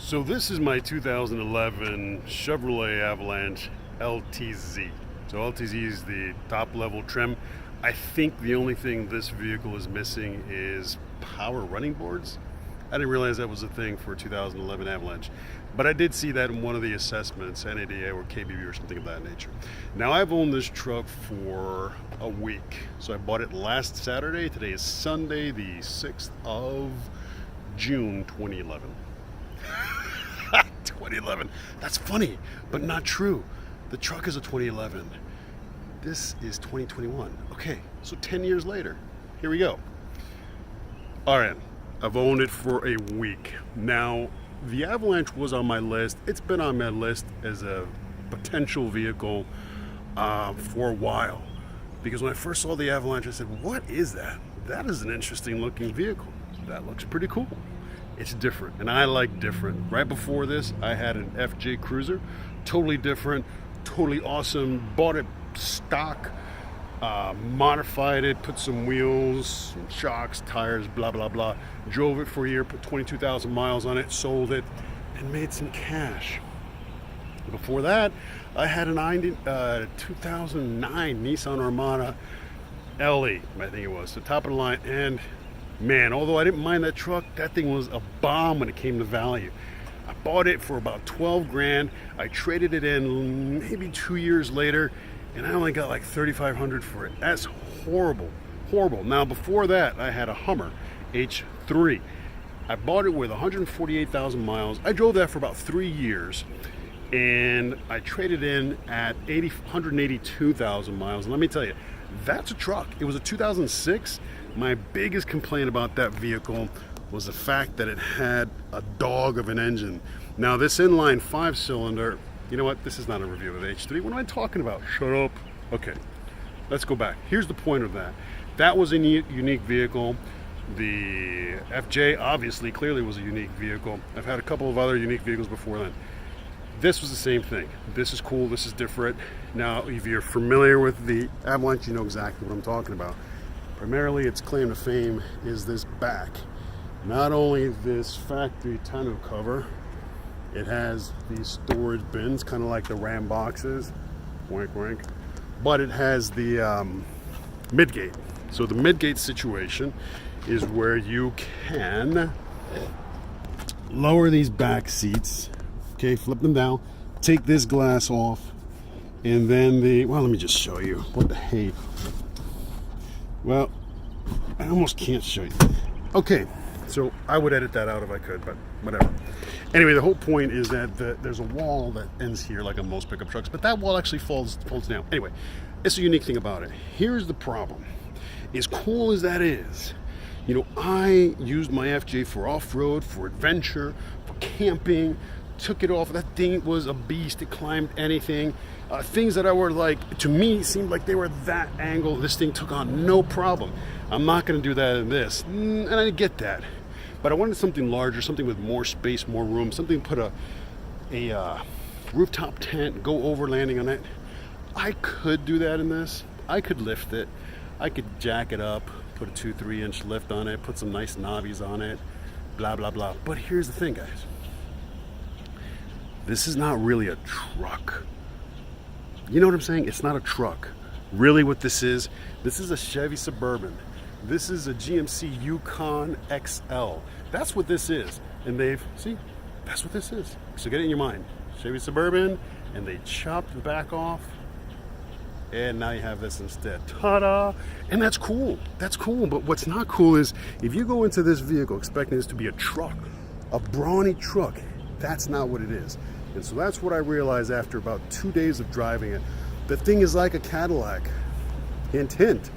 So this is my 2011 Chevrolet Avalanche LTZ. So LTZ is the top level trim. I think the only thing this vehicle is missing is power running boards. I didn't realize that was a thing for 2011 Avalanche, but I did see that in one of the assessments, NADA or KBB or something of that nature. Now I've owned this truck for a week. So I bought it last Saturday. Today is Sunday, the 6th of June, 2011. 2011. That's funny, but not true. The truck is a 2011. This is 2021. Okay, so 10 years later. Here we go. All right, I've owned it for a week. Now, the Avalanche was on my list. It's been on my list as a potential vehicle for a while. Because when I first saw the Avalanche, I said, what is that? That is an interesting looking vehicle. That looks pretty cool. It's different, and I like different. Right before this, I had an FJ Cruiser, totally different, totally awesome. Bought it stock, modified it, put some wheels, some shocks, tires, blah, blah, blah. Drove it for a year, put 22,000 miles on it, sold it, and made some cash. Before that, I had a 2009 Nissan Armada LE, I think it was, the top of the line, and man, although I didn't mind that truck, that thing was a bomb when it came to value. I bought it for about 12 grand. I traded it in maybe 2 years later, and I only got like 3,500 for it. That's horrible, horrible. Now before that, I had a Hummer H3. I bought it with 148,000 miles. I drove that for about 3 years, and I traded in at 182,000 miles. And let me tell you, that's a truck. It was a 2006. My biggest complaint about that vehicle was the fact that it had a dog of an engine. Now this inline 5-cylinder, you know what? This is not a review of the H3. What am I talking about? Shut up. Okay, let's go back. Here's the point of that. That was a unique vehicle. The FJ obviously clearly was a unique vehicle. I've had a couple of other unique vehicles before then. This was the same thing. This is cool, this is different. Now, if you're familiar with the Avalanche, you know exactly what I'm talking about. Primarily, its claim to fame is this back. Not only this factory tonneau cover, it has these storage bins, kind of like the Ram boxes, wink wink, but it has the midgate. So the midgate situation is where you can lower these back seats, okay, flip them down, take this glass off, and then well, let me just show you what the hey. Well, I almost can't show you. Okay, so I would edit that out if I could, but whatever. Anyway, the whole point is that there's a wall that ends here like on most pickup trucks, but that wall actually folds down. Anyway, it's a unique thing about it. Here's the problem. As cool as that is, you know, I used my FJ for off-road, for adventure, for camping, took it off. That thing was a beast. It climbed anything. Things that I were like, to me, seemed like they were that angle. This thing took on no problem. I'm not going to do that in this. And I get that. But I wanted something larger, something with more space, more room, something to put a rooftop tent, go overlanding on it. I could do that in this. I could lift it. I could jack it up, put a 2-3 inch lift on it, put some nice knobbies on it, blah, blah, blah. But here's the thing, guys. This is not really a truck. You know what I'm saying? It's not a truck. Really what this is a Chevy Suburban. This is a GMC Yukon XL. That's what this is. And that's what this is. So get it in your mind. Chevy Suburban, and they chopped the back off, and now you have this instead. Ta-da! And that's cool. That's cool. But what's not cool is if you go into this vehicle expecting this to be a truck, a brawny truck, that's not what it is. And so that's what I realized after about 2 days of driving it. The thing is like a Cadillac. Hint, hint.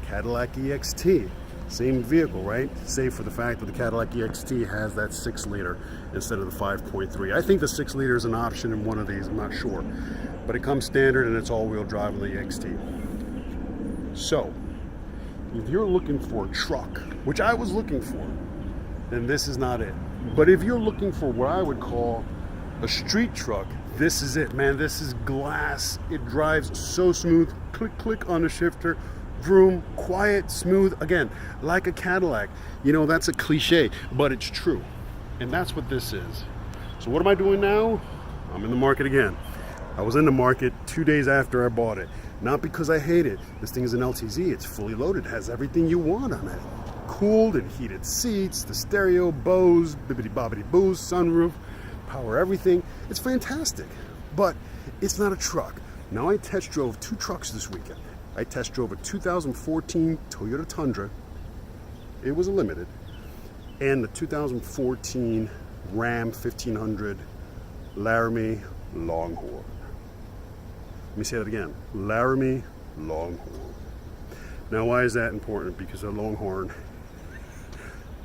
Cadillac EXT. Same vehicle, right? Save for the fact that the Cadillac EXT has that 6-liter instead of the 5.3. I think the 6-liter is an option in one of these. I'm not sure. But it comes standard, and it's all-wheel drive on the EXT. So, if you're looking for a truck, which I was looking for, then this is not it. But if you're looking for what I would call a street truck, this is it, man. This is glass. It drives so smooth. Click, click on the shifter. Vroom, quiet, smooth. Again, like a Cadillac. You know, that's a cliche, but it's true. And that's what this is. So what am I doing now? I'm in the market again. I was in the market 2 days after I bought it. Not because I hate it. This thing is an LTZ. It's fully loaded. It has everything you want on it. Cooled and heated seats, the stereo, Bose, bibbidi-bobbidi boo, sunroof, power everything. It's fantastic. But it's not a truck. Now I test drove 2 trucks this weekend. I test drove a 2014 Toyota Tundra. It was a limited. And the 2014 Ram 1500 Laramie Longhorn. Let me say that again. Laramie Longhorn. Now, why is that important? Because a Longhorn,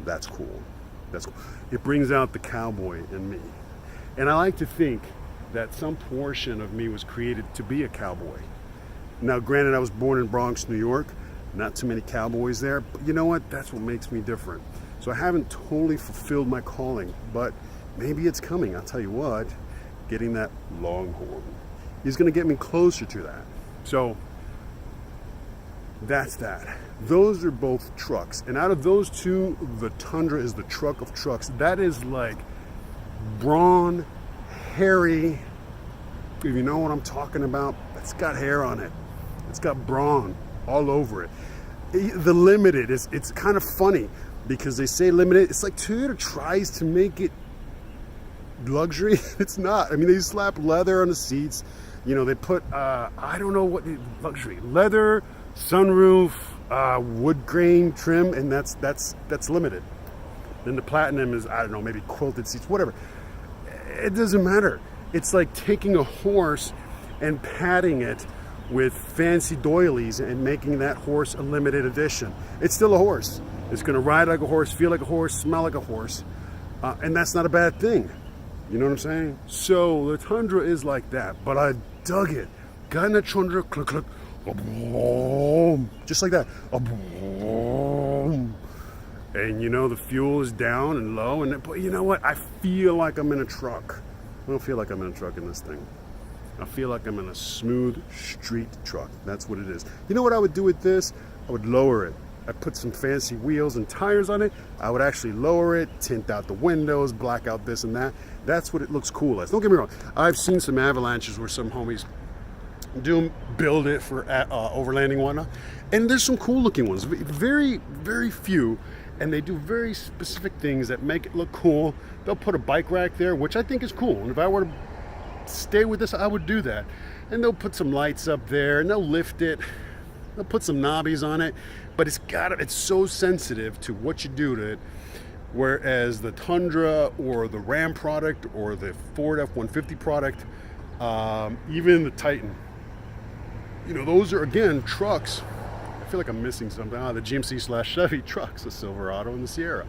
that's cool. That's cool. It brings out the cowboy in me. And I like to think that some portion of me was created to be a cowboy. Now, granted, I was born in Bronx, New York. Not too many cowboys there. But you know what? That's what makes me different. So I haven't totally fulfilled my calling. But maybe it's coming. I'll tell you what. Getting that Longhorn is going to get me closer to that. So that's that. Those are both trucks. And out of those two, the Tundra is the truck of trucks. That is like brawn, hairy. If you know what I'm talking about, it's got hair on it. It's got brawn all over it. The limited, it's kind of funny because they say limited. It's like Toyota tries to make it luxury. It's not. I mean, they slap leather on the seats. You know, they put I don't know what luxury, leather, sunroof, wood grain trim, and that's limited. Then the platinum is, I don't know, maybe quilted seats, whatever. It doesn't matter. It's like taking a horse and padding it with fancy doilies and making that horse a limited edition. It's still a horse. It's going to ride like a horse, feel like a horse, smell like a horse, and that's not a bad thing. You know what I'm saying? So the Tundra is like that, but I dug it. Got in the Tundra, click, click, boom, just like that, boom. And you know the fuel is down and low, but you know what? I feel like I'm in a truck. I don't feel like I'm in a truck in this thing. I feel like I'm in a smooth street truck. That's what it is. You know what I would do with this? I would lower it. I put some fancy wheels and tires on it. I would actually lower it, tint out the windows, black out this and that. That's what it looks cool as. Don't get me wrong. I've seen some Avalanches where some homies do build it for overlanding and whatnot. And there's some cool looking ones. Very, very few. And they do very specific things that make it look cool. They'll put a bike rack there, which I think is cool. And if I were to stay with this, I would do that. And they'll put some lights up there and they'll lift it. They'll put some knobbies on it. But it's so sensitive to what you do to it. Whereas the Tundra or the Ram product or the Ford F-150 product, even the Titan, you know, those are, again, trucks. I feel like I'm missing something. The GMC/Chevy trucks, the Silverado and the Sierra.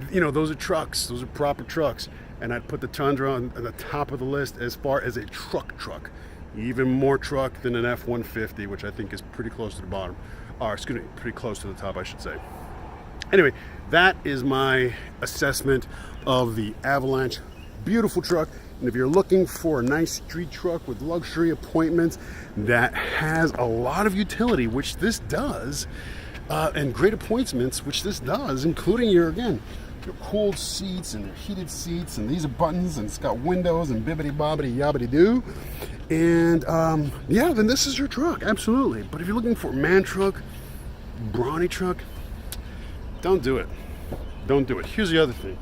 You know, those are trucks. Those are proper trucks. And I'd put the Tundra on the top of the list as far as a truck. Even more truck than an F-150, which I think is pretty close to the bottom. Or, excuse me, pretty close to the top, I should say. Anyway, that is my assessment of the Avalanche. Beautiful truck. And if you're looking for a nice street truck with luxury appointments that has a lot of utility, which this does, and great appointments, which this does, including your cooled seats and heated seats, and these are buttons, and it's got windows and bibbidi-bobbidi yabbidi-doo. And yeah, then this is your truck, absolutely. But if you're looking for a man truck, brawny truck, don't do it. Don't do it. Here's the other thing.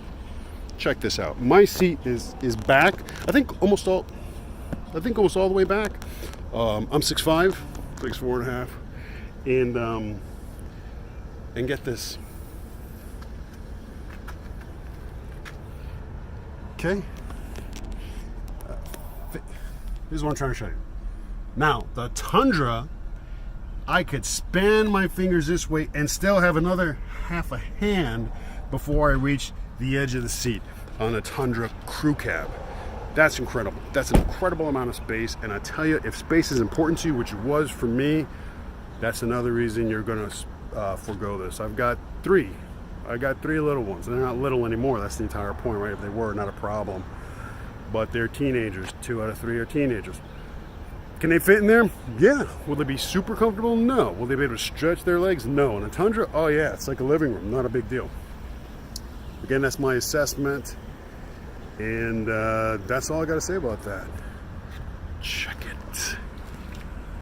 Check this out. My seat is back. I think almost all the way back. I'm 6'5", 6'4.5", and get this. Okay. This is what I'm trying to show you. Now, the Tundra, I could span my fingers this way and still have another half a hand before I reach the edge of the seat on a Tundra crew cab. That's incredible. That's an incredible amount of space. And I tell you, if space is important to you, which it was for me, that's another reason you're going to forego this. I got three little ones. They're not little anymore. That's the entire point, right? If they were, not a problem. But they're teenagers. 2 out of 3 are teenagers. Can they fit in there? Yeah. Will they be super comfortable? No. Will they be able to stretch their legs? No. And a Tundra? Oh yeah, it's like a living room. Not a big deal. Again, that's my assessment, and that's all I got to say about that.